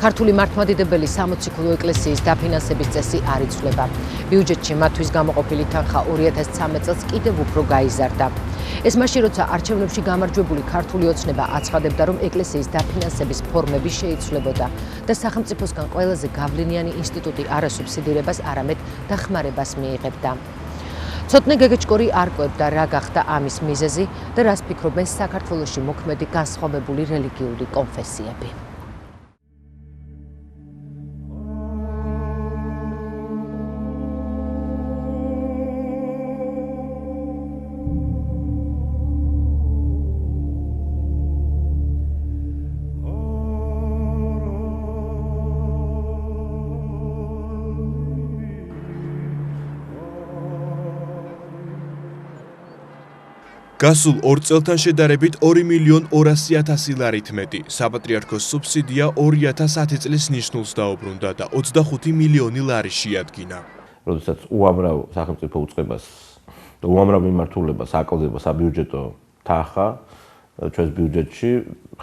ქართული მართლმადიდებელი სამოციქულო ეკლესიის დაფინანსების წესი არ იცვლება. ბიუჯეტში მათთვის გამოყოფილი თანხა 2013 წელს კიდევ უფრო გაიზარდა. ეს მაშინ, როცა არჩევნებში გამარჯვებული ქართული ოცნება აცხადებდა, რომ ეკლესიის დაფინანსების ფორმები შეიცვლებოდა და სახელმწიფოსგან ყველაზე გავლენიანი ინსტიტუტი არა სუბსიდირებას, არამედ დახმარებას მიიღებდა. ცოტნე გეგეჭკორი არ კვებდა, რა გახდა ამის მიზეზი და რას ფიქრობენ საქართველოში მოქმედი განსხვავებული რელიგიური კონფესიები. გასულ 2 წელთან შედარებით 2.200.000 ლარით მეტი. საპატრიარქოს სუბსიდია 2010 წლის ნიშნულს დაუბრუნდა და 25 მილიონი ლარი შეადგინა. როდესაც უამრავ სახელმწიფო უწყებას და უამრავ მიმართულებას აკლდება საბიუჯეტო თანხა, ჩვენს ბიუჯეტში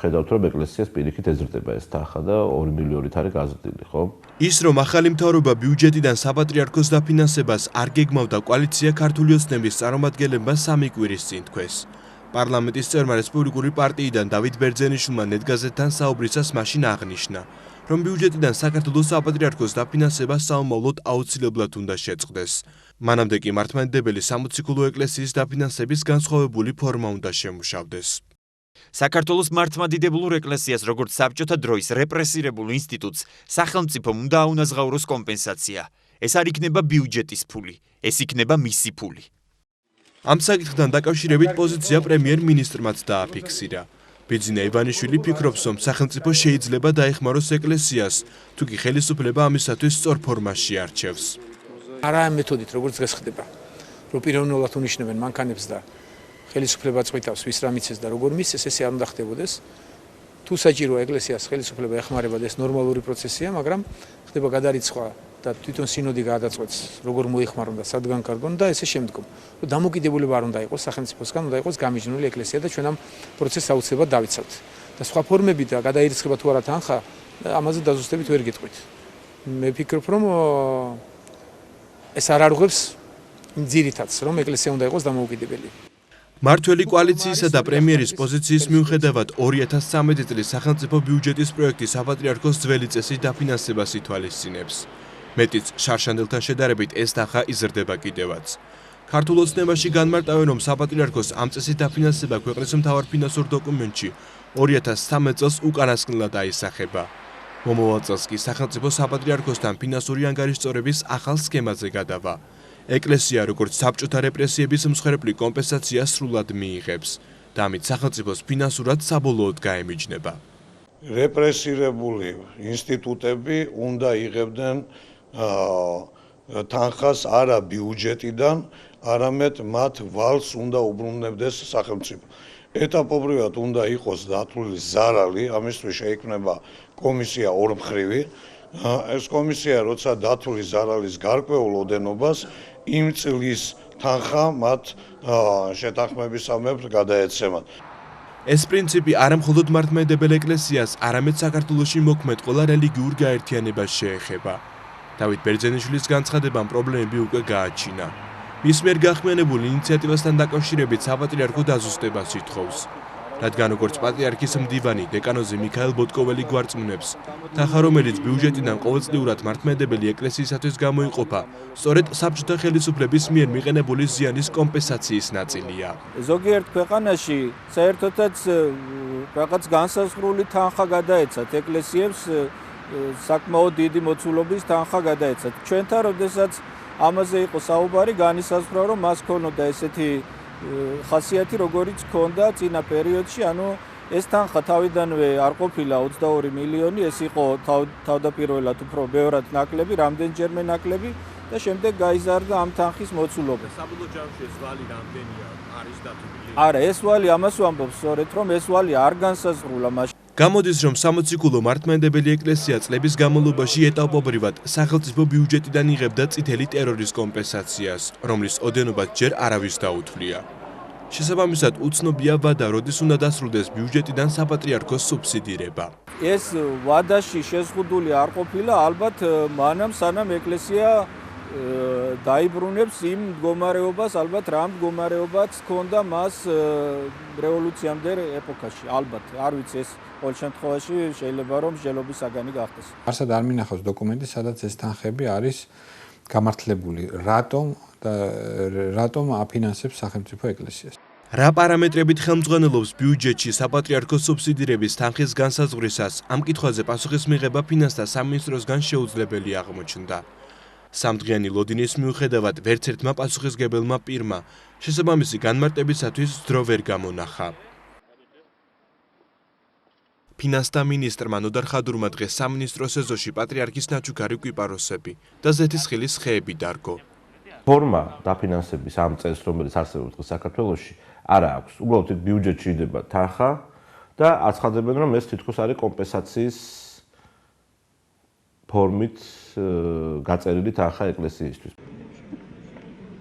ხედავთ, რომ ეკლესიას პირიქით ეზრდება ეს თანხა და 2 მილიონით არის გაზრდილი, ხო? ის, რომ ახალი მთავრობა ბიუჯეტიდან საპატრიარქოს დაფინანსებას არ გეგმავდა, კოალიცია ქართული ოცნების წარმომადგენლებმა 3 კვირის წინ თქვეს. პარლამენტის წევრმა რესპუბლიკური პარტიიდან დავით ბერძენიშვილმა ნეტგაზეთთან საუბრისას მაშინ აღნიშნა, რომ ბიუჯეტიდან საქართველოს საპატრიარქოს დაფინანსება საომავლოდ აუცილებლად უნდა შეწყდეს. მანამდე კი მართლმადიდებელი სამოციქულო ეკლესიის დაფინანსების განსხვავებული ფორმა უნდა შემუშავდეს. საქართველოს მართლმადიდებლურ ეკლესიას როგორც საბჭოთა დროის რეპრესირებულ ინსტიტუტს სახელმწიფომ უნდა აუნაზღაუროს კომპენსაცია. ეს არ იქნება ბიუჯეტის ფული, ეს იქნება მისი ფული. ამ საკითხთან დაკავშირებით პოზიცია პრემიერ-მინისტრმაც დააფიქსირა. ბიძინა ივანიშვილი ფიქრობს, რომ სახელმწიფო შეიძლება დაეხმაროს ეკლესიას, თუ კი ხელისუფლება ამისათვის სწორ ფორმაში არჩევს. არა ამ მეთოდით, როგორც დღეს ხდება, რომ პიროვნულად უნიშნებენ მანქანებს და ხელისუფლება წვითავს, ვის რა მიცეს და როგორ მისცეს, ესე არ უნდა ხდებოდეს. თუ საჭიროა ეკლესიას ხელისუფლება ეხმარება და ეს ნორმალური პროცესია, მაგრამ ხდება გადარიცხვა და თვითონ სინოდი გადაწყვეტს, როგორ მოიხმარონ და სად განკარგონ და ესე შემდგომ. რომ დამოკიდებულება არ უნდა იყოს სახელმწიფოსგან, უნდა იყოს გამიჯნული ეკლესია და ჩვენ ამ პროცესს აუცილებლად დავიცავთ. და სხვა ფორმები და გადაირიცხება თუ არა თანხა, ამაზე დაზუსტებით ვერ გეტყვით. მე ვფიქრობ, რომ ეს არ არღვევს იმ ძირითადს, რომ ეკლესია უნდა იყოს დამოუკიდებელი. მართველი კოალიციისა და პრემიერის პოზიციის მიუხედავად 2013 წლის სახელმწიფო ბიუჯეტის პროექტი საპატრიარქოს ძველი წესით დაფინანსებას ითვალისწინებს. მეტიც შარშანდელთან შედარებით ეს თანხა იზრდება კიდევაც. ქართულ ოცნებაში განმარტავენ, რომ საპატრიარქოს ამ წესით დაფინანსება ქვეყნის მთავარ ფინანსურ დოკუმენტში 2013 წელს უკანასკნელად აისახება. მომავალ წელს კი სახელმწიფო საპატრიარქოსთან ფინანსური ანგარიშწორების ახალ სქემაზე გადავა. ეკლესია როგორც საბჭოთა რეპრესიების მსხვერპლი კომპენსაციას სრულად მიიღებს და ამით სახელმწიფოს ფინანსურად საბოლოოდ გაემიჯნება. რეპრესირებული ინსტიტუტები უნდა იღებდნენ თანხას არა ბიუჯეტიდან, არამედ მათ ვალს უნდა უბრუნებდეს სახელმწიფო. ეტაპობრივად უნდა იყოს დათვლილი ზარალი, ამისთვის შეიქმნება კომისია ორმხრივი. ეს კომისია, როცა დათვლი ზარალის გარკვეულ ოდენობას იმ წლის თანხა მათ შეთანხმებისამებრ გადაეცემათ. ეს პრინციპი არა მხოლოდ მართლმადიდებელ ეკლესიას, არამედ საქართველოში მოქმედ ყველა რელიგიურ გაერთიანებას შეეხება. დავით ბერძენიშვილის განცხადებამ პრობლემები უკვე გააჩინა. მის მიერ გახმიანებულ ინიციატივასთან დაკავშირებით საპატრიარქო დაზუსტებას ითხოვს. რადგან როგორც პატრიარქის მდივანი დეკანოზი მიქაელ ბოტკოველი გვარწმუნებს, თანხა რომელიც ბიუჯეტიდან ყოველწლიურად მართლმადიდებელი ეკლესიისათვის გამოიყოფა, სწორედ საბჭოთა ხელისუფლების მიერ მიყენებული ზიანის კომპენსაციის ნაწილია. ზოგიერთ ქვეყანაში საერთოდაც რაღაც განსაზღვრული თანხა გადაეცათ ეკლესიებს, საკმაოდ დიდი მოცულობის თანხა გადაეცათ. ჩვენთან როდესაც ამაზე იყო საუბარი, განისაზღვრა, რომ მას ქონოდა ესეთი ხასიათი, როგორიც ქონდა წინა პერიოდში, ანუ ეს თანხა თავიდანვე არ ყოფილა 22 მილიონი, ეს იყო თავდაპირველად უფრო ბევრად ნაკლები, რამდენჯერმე ნაკლები და შემდეგ გაიზარდა ამ თანხის მოცულობა. საბოლოო ჯამში ეს ვალი რამდენია არის დათვლილი? არა, ეს ვალი ამას ვამბობ სწორედ, რომ ეს ვალი არ განსაზღვრულა მაშინ. გამოდის, რომ სამოციქულო მართლმადიდებელი ეკლესია წლების განმავლობაში ეტაპობრივად სახელმწიფო ბიუჯეტიდან იღებდა წითელი ტერორის კომპენსაციას, რომლის ოდენობაც ჯერ არავის დაუთვლია. შესაბამისად, უცნობია ვადა, როდის უნდა დასრულდეს ბიუჯეტიდან საპატრიარქოს სუბსიდირება. ეს ვადაში შეზღუდული არ ყოფილა ალბათ მანამ სანამ ეკლესია დაიბრუნებს იმ მდგომარეობას, ალბათ რა მდგომარეობაც ჰქონდა მას რევოლუციამდე ეპოქაში. ალბათ, არ ვიცი, ეს ყოველ შემთხვევაში შეიძლება რომ მსჯელობის საგანი გახდეს. არსად არ მინახავს დოკუმენტი, სადაც ეს თანხები არის გამართლებული. რატომ აფინანსებს სახელმწიფო ეკლესიას? რა პარამეტრებით ხელმძღვანელობს ბიუჯეტში საპატრიარქოს სუბსიდირების თანხის განსაზღვრისას, ამ კითხვაზე პასუხის მიღება ფინანსთა სამინისტროსგან შეუძლებელი აღმოჩნდა. Სამდღიანი ლოდინის მიუხედავად ვერც ერთმა პასუხისმგებელმა პირმა შესაბამისი განმარტებისათვის დრო ვერ გამონახა. ფინანსთა მინისტრმა ნოდარ ხადურმა დღეს სამინისტროს ეზოში პატრიარქის ნაჩუქარი კვიპაროსები და ზეთისხილის ხეები დარგო. ფორმა დაფინანსების ამ წელს, რომელიც არსებობს საქართველოში, არა აქვს. უბრალოდ ბიუჯეტში იდება თანხა და აცხადებენ, რომ ეს თითქოს არის კომპენსაციის ფორმით გაწერილი თანხა ეკლესიისთვის.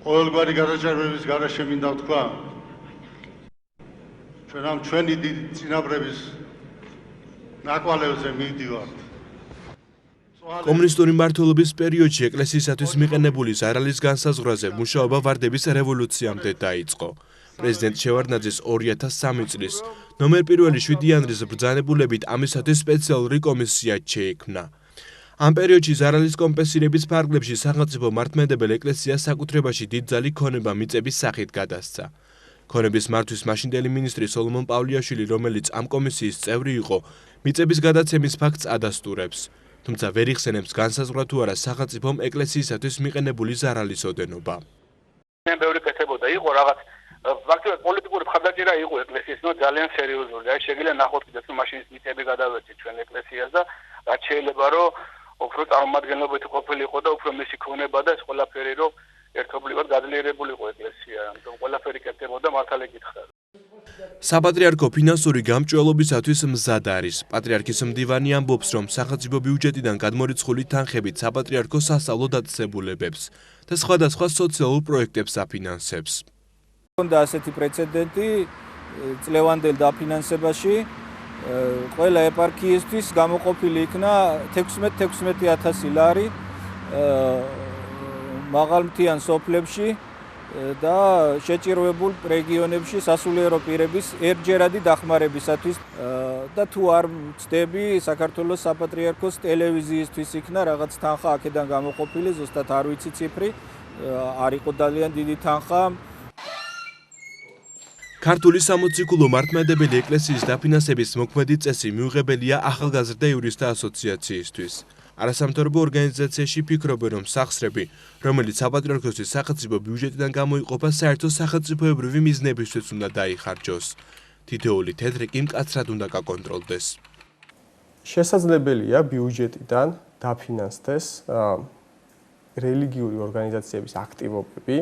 ყოველგვარი გადაჭარბების გარეშე მინდა ვთქვა, ჩვენ ამ ჩვენი დიდი წინაპრების ნაკვალევზე მივდივართ. კომუნისტური მმართველობის პერიოდში ეკლესიისათვის მიყენებული ზარალის განსაზღვრაზე მუშაობა ვარდების რევოლუციამდე დაიწყო. პრეზიდენტ შევარდნაძის 2003 წლის ნომერ 7 იანვრის ბრძანებულებით ამისათვის სპეციალური კომისია შეიქმნა. ამ პერიოდში ზარალის კომპენსირების ფარგლებში სახელმწიფო მართლმადიდებელ ეკლესიას საკუთრებაში დიდძალი ქონება მიწების სახით გადასცა. ქონების მართვის მაშინდელი მინისტრი სოლომონ პავლიაშვილი, რომელიც ამ კომისიის წევრი იყო, მიწების გადაცემის ფაქტს ადასტურებს. თუმცა ვერ იხსენებს განსაზღვრა თუ არა სახელმწიფომ ეკლესიისათვის მიყენებული ზარალის ოდენობა. ბევრი კეთებოდა, იყო რაღაც ფაქტობრივად პოლიტიკური მხარდაჭერა იყო ეკლესიის, ძალიან სერიოზული. აი შეგიძლია ნახოთ კიდეც რომ მაშინ მიწები გადავეცით ჩვენ ეკლესიას და რაც შეიძლება რომ უფრო წარმომადგენლობითი ყოფილიყო და უფრო მისი ქონება და ეს ყველაფერი რომ ერთობლივად გაძლიერებულიყო ეკლესია, ამიტომ ყველაფერი კეთდებოდა მართალი გითხრა. საპატრიარქო ფინანსური გამჭველობისათვის მზად არის. პატრიარქის მდივანი ამბობს, რომ სახელმწიფო ბიუჯეტიდან გადმორიცხული თანხებით საპატრიარქო სასწავლო დაწესებულებებს და სხვადასხვა სოციალურ პროექტებს აფინანსებს. Ჰქონდა ასეთი პრეცედენტი წლევანდელ დაფინანსებაში ყველა ეპარქიისთვის გამოყოფილი იქნა 16,000 ლარი მაღალმთიან სოფლებში და შეჭირვებულ რეგიონებში სასულიერო პირების ერთჯერადი დახმარებისათვის და თუ არ ვწდები საქართველოს საპატრიარქოს ტელევიზიისთვის იქნა რაღაც თანხა აქედან გამოყოფილი, ზუსტად არ ვიცი ციფრი, არ იყო ძალიან დიდი თანხა. ქართული სამოციქულო მართლმადიდებელი ეკლესიის დაფინანსების მოქმედი წესი მიუღებელია ახალგაზრდა იურისტთა ასოციაციისთვის. არასამთავრობო ორგანიზაციაში ფიქრობენ, რომ სახსრები, რომელიც საპატრიარქოსის სახელმწიფო ბიუჯეტიდან გამოიყოფა, საერთო სახელმწიფოებრივი მიზნებისთვის უნდა დაიხარჯოს. თითოეული თეთრი კი მკაცრად უნდა გაკონტროლდეს. შესაძლებელია ბიუჯეტიდან დაფინანსდეს რელიგიური ორგანიზაციების აქტივობები,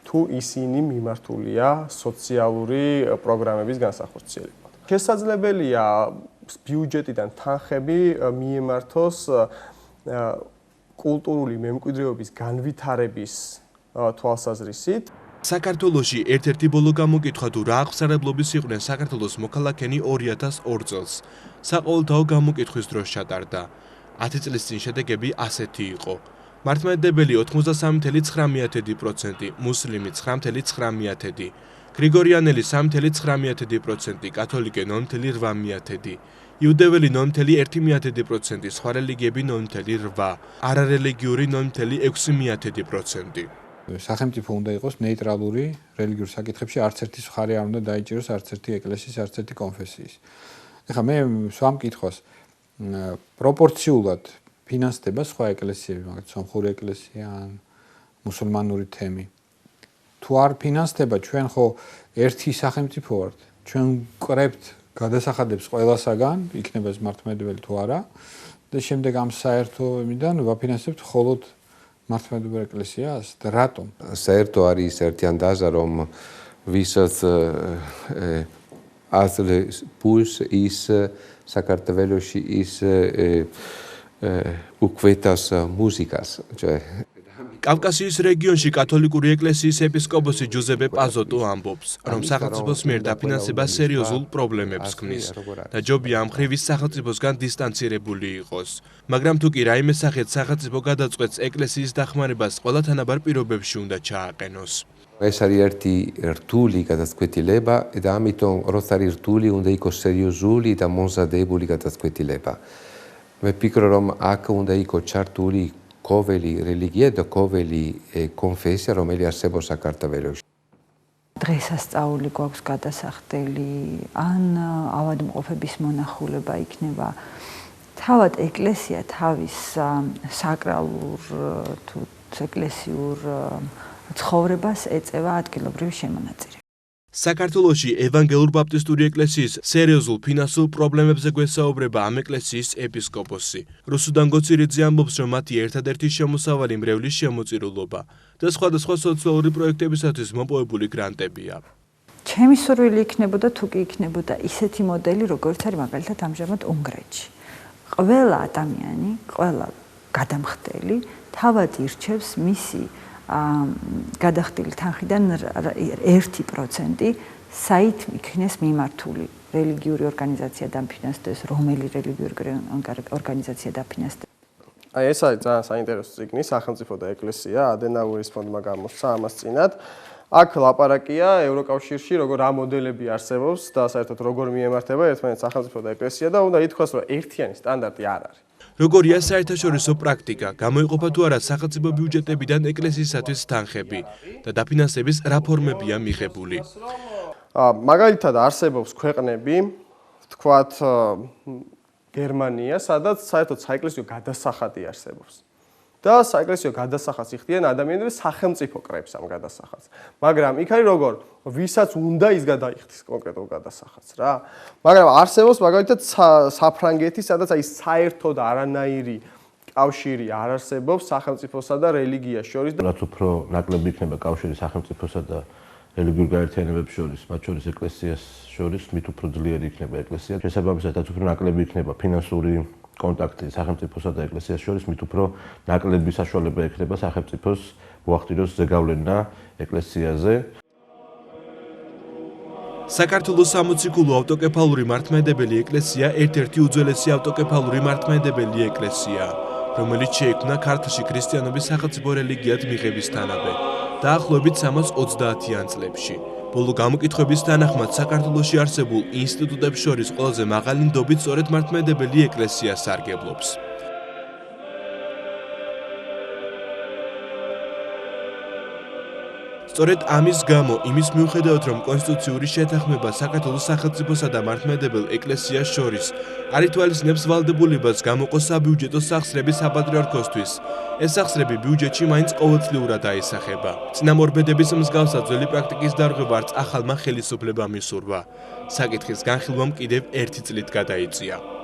თუ ისინი მიმართულია სოციალური პროგრამების განსახორციელებად. შესაძლებელია ბიუჯეტიდან თანხები მიემართოს კულტურული მემკვიდრეობის განვითარების თვალსაზრისით. საქართველოში ერთ-ერთი ბოლო გამოკითხვა თუ რა აღსარებლობის იყვნენ საქართველოს მოქალაქენი 2002 წელს. საყოველთაო გამოკითხვის დროს ჩატარდა. 10 წლის წინ შედეგები ასეთი იყო. მართლმადიდებელი 83,9%, მუსლიმი 9,9%, გრიგორიანელი 3,9%, კათოლიკე 0,8%, იუდეველი 0,1%, სხვა რელიგიები 0,8%, არარელიგიური 0,6%. სახელმწიფო უნდა იყოს ნეიტრალური რელიგიურ საკითხებში, არც ერთის მხარე არ უნდა დაიჭიროს არც ერთი ეკლესიის, არც ერთი კონფესიის. ეხლა მე სვამ კითხვას პროპორციულად ფინანსდება სხვა ეკლესიები, მაგალითად სომხური ეკლესია ან მუსულმანური თემი. თუ არ ფინანსდება, ჩვენ ხო ერთი სახელმწიფო ვართ. ჩვენ ვკრებთ გადასახადებს ყველასაგან, იქნება ეს მართლმადიდებელი თუ არა და შემდეგ ამ საერთო იმიდან ვაფინანსებთ მხოლოდ მართლმადიდებელ ეკლესიას და რატომ? საერთო არის ერთი ანდაზა, რომ ვისაც აზრს პულს ის საქართველოში ის უკვეთას მუსიკას. კავკასიის რეგიონში კათოლიკური ეკლესიის ეპისკოპოსი ჯუზეპე პაზოტო ამბობს, რომ სახელმწიფოს მიერ დაფინანსება სერიოზულ პრობლემებს ქმნის და ჯობია ამ ხრივის სახელმწიფოსგან დისტანცირებული იყოს. მაგრამ თუ კი რაიმე სახით სახელმწიფო გადაწყვეტს ეკლესიის დახმარებას, ყველა თანაბარ პირობებში უნდა ჩააყენოს. ეს არის ერთი რთული გადაწყვეტილება და ამიტომ როცა არის რთული უნდა იყოს სერიოზული და მომზადებული გადაწყვეტილება. მე ვფიქრობ რომ აქ უნდა იყოს ჩართული ყოველი რელიგია და ყოველი კონფესია რომელიც არსებობს საქართველოში. დღესასწაული გვაქვს გადასახდელი ან ავადმყოფების მონახულება იქნება. თავად ეკლესია თავის საკრალურ თუ ეკლესიურ ცხოვრებას ეწევა ადგილობრივი შემონაწირე. საქართველოში ევანგელურ-ბაპტისტური ეკლესიის სერიოზულ ფინანსურ პრობლემებზე გვესაუბრება ამ ეკლესიის ეპისკოპოსი. რუსუდან გოცირიძე ამბობს, რომ მათი ერთადერთი შემოსავალი მრევლის შემოწირულობა და სხვადასხვა სოციალური პროექტებისათვის მოპოვებული გრანტებია. ჩემი სურვილი იქნებოდა თუ კი იქნებოდა ისეთი მოდელი, როგორც არის მაგალითად ამჟამად უნგრეთში. ყველა ადამიანი, ყველა გადამხდელი თავად ირჩევს მისი გადახდილი თანხიდან 1% საით იქნეს მიმართული რელიგიური ორგანიზაცია დაფინანსდეს, რომელი რელიგიური ორგანიზაცია დაფინანსდეს. ეს არის ძალიან საინტერესო წიგნი, სახელმწიფო და ეკლესია, ადენაუერის ფონდმა გამოსცა ამას წინათ. აქ ლაპარაკია ევროკავშირში, როგორ რა მოდელები არსებობს და საერთოდ როგორ მიემართება ერთმანეთს სახელმწიფო და ეკლესია და უნდა ითქვას, რომ ერთიანი სტანდარტი არ არის. როგორია საერთაშორისო პრაქტიკა, გამოიყოფა თუ არა სახელმწიფო ბიუჯეტებიდან ეკლესიისათვის თანხები და დაფინანსების რა ფორმებია მიღებული. მაგალითად არსებობს ქვეყნები, თქვათ გერმანია, სადაც საერთოდ საეკლესიო გადასახადი არსებობს. და საეკლესიო გადასახადს იხდიან ადამიანები სახელმწიფო კრებს ამ გადასახადს. მაგრამ იქ არის როგორ, ვისაც უნდა ის გადაიხდის კონკრეტულ გადასახადს რა. მაგრამ არსებობს მაგალითად საფრანგეთი, სადაც აი საერთოდ არანაირი კავშირი არ არსებობს სახელმწიფოსა და რელიგიას შორის. რაც უფრო ნაკლები იქნება კავშირი სახელმწიფოსა და რელიგიურ გაერთიანებებს შორის, მათ შორის ეკლესიას შორის, მით უფრო ძლიერი იქნება ეკლესია. შესაბამისად, რაც უფრო ნაკლები იქნება ფინანსური კონტაქტი სახელმწიფოსა და ეკლესიას შორის, მით უფრო ნაკლები საშუალება ექნება სახელმწიფოს მოახდინოს ზეგავლენა ეკლესიაზე. საქართველოს სამოციქულო ავტოკეფალური მართლმადიდებელი ეკლესია ერთ-ერთი უძველესი ავტოკეფალური მართლმადიდებელი ეკლესიაა, რომელიც შეიქმნა ქართლში ქრისტიანობის სახელმწიფო რელიგიად მიღებისთანავე, დაახლოებით 330-იან წლებში. ბოლო გამოკითხვების თანახმად საქართველოში არსებულ ინსტიტუტებს შორის ყველაზე მაღალი ნდობით სწორედ მართლმადიდებელი ეკლესია სარგებლობს. სწორედ ამის გამო, იმის მიუხედავად, რომ კონსტიტუციური შეთანხმება საქართველოს სახელმწიფოსა და მართლმადიდებელ ეკლესიას შორის არ ითვალისწინებს ვალდებულებას გამოყოს საბიუჯეტო სახსრები საპატრიარქოსთვის, ეს სახსრები ბიუჯეტში მაინც ყოველწლიურად აისახება. წინამორბედების მსგავსად ძველი პრაქტიკის დარღვევა არც ახალმა ხელისუფლებამ ისურვა. საკითხის განხილვამ კიდევ 1 წლით გადაიწია.